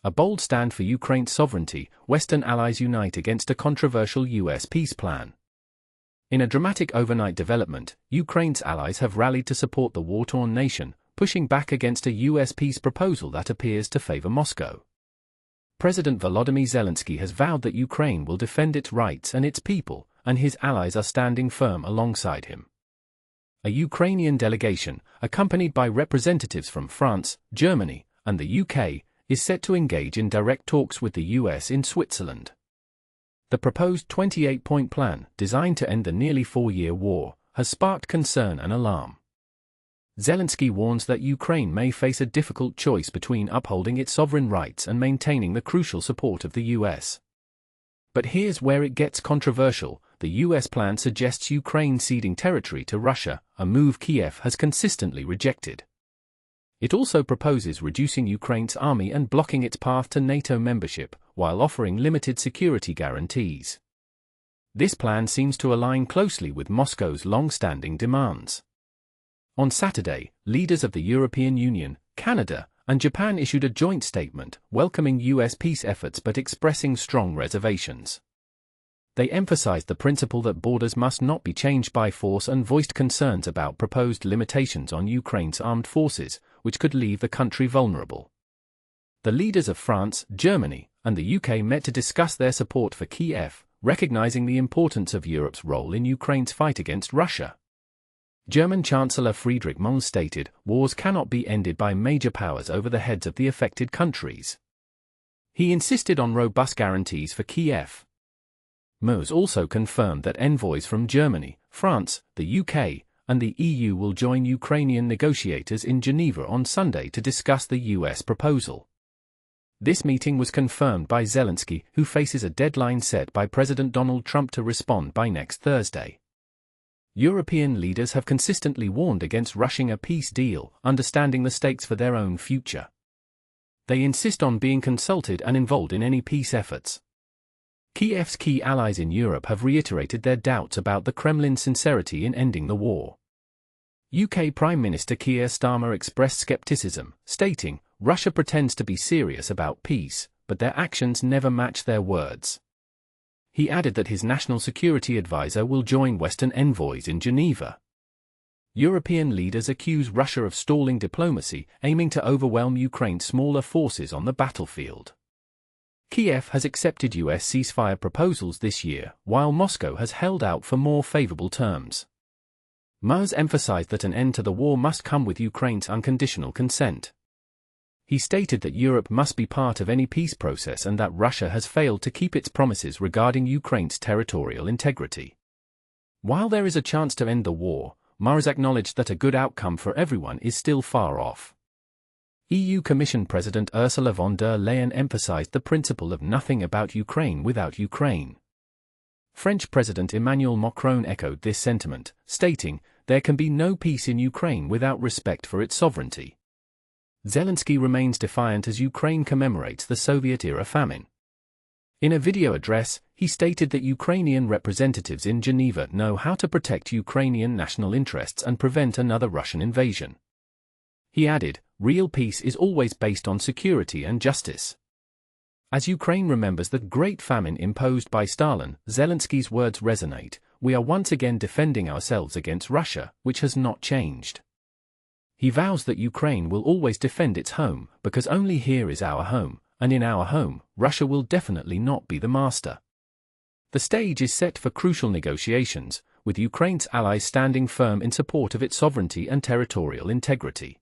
A bold stand for Ukraine's sovereignty, Western allies unite against a controversial US peace plan. In a dramatic overnight development, Ukraine's allies have rallied to support the war-torn nation, pushing back against a US peace proposal that appears to favor Moscow. President Volodymyr Zelensky has vowed that Ukraine will defend its rights and its people, and his allies are standing firm alongside him. A Ukrainian delegation, accompanied by representatives from France, Germany, and the UK, is set to engage in direct talks with the US in Switzerland. The proposed 28-point plan, designed to end the nearly 4-year war, has sparked concern and alarm. Zelensky warns that Ukraine may face a difficult choice between upholding its sovereign rights and maintaining the crucial support of the US. But here's where it gets controversial. The US plan suggests Ukraine ceding territory to Russia, a move Kiev has consistently rejected. It also proposes reducing Ukraine's army and blocking its path to NATO membership, while offering limited security guarantees. This plan seems to align closely with Moscow's long-standing demands. On Saturday, leaders of the European Union, Canada, and Japan issued a joint statement welcoming US peace efforts but expressing strong reservations. They emphasized the principle that borders must not be changed by force and voiced concerns about proposed limitations on Ukraine's armed forces, which could leave the country vulnerable. The leaders of France, Germany, and the UK met to discuss their support for Kiev, recognizing the importance of Europe's role in Ukraine's fight against Russia. German Chancellor Friedrich Merz stated, "Wars cannot be ended by major powers over the heads of the affected countries." He insisted on robust guarantees for Kiev. Merz also confirmed that envoys from Germany, France, the UK, and the EU will join Ukrainian negotiators in Geneva on Sunday to discuss the US proposal. This meeting was confirmed by Zelensky, who faces a deadline set by President Donald Trump to respond by next Thursday. European leaders have consistently warned against rushing a peace deal, understanding the stakes for their own future. They insist on being consulted and involved in any peace efforts. Kiev's key allies in Europe have reiterated their doubts about the Kremlin's sincerity in ending the war. UK Prime Minister Keir Starmer expressed skepticism, stating, "Russia pretends to be serious about peace, but their actions never match their words." He added that his national security advisor will join Western envoys in Geneva. European leaders accuse Russia of stalling diplomacy, aiming to overwhelm Ukraine's smaller forces on the battlefield. Kiev has accepted US ceasefire proposals this year, while Moscow has held out for more favorable terms. Merz emphasized that an end to the war must come with Ukraine's unconditional consent. He stated that Europe must be part of any peace process and that Russia has failed to keep its promises regarding Ukraine's territorial integrity. While there is a chance to end the war, Merz acknowledged that a good outcome for everyone is still far off. EU Commission President Ursula von der Leyen emphasized the principle of nothing about Ukraine without Ukraine. French President Emmanuel Macron echoed this sentiment, stating, "There can be no peace in Ukraine without respect for its sovereignty." Zelensky remains defiant as Ukraine commemorates the Soviet-era famine. In a video address, he stated that Ukrainian representatives in Geneva know how to protect Ukrainian national interests and prevent another Russian invasion. He added, "Real peace is always based on security and justice." As Ukraine remembers the Great Famine imposed by Stalin, Zelensky's words resonate, "We are once again defending ourselves against Russia, which has not changed." He vows that Ukraine will always defend its home, because only here is our home, and in our home, Russia will definitely not be the master. The stage is set for crucial negotiations, with Ukraine's allies standing firm in support of its sovereignty and territorial integrity.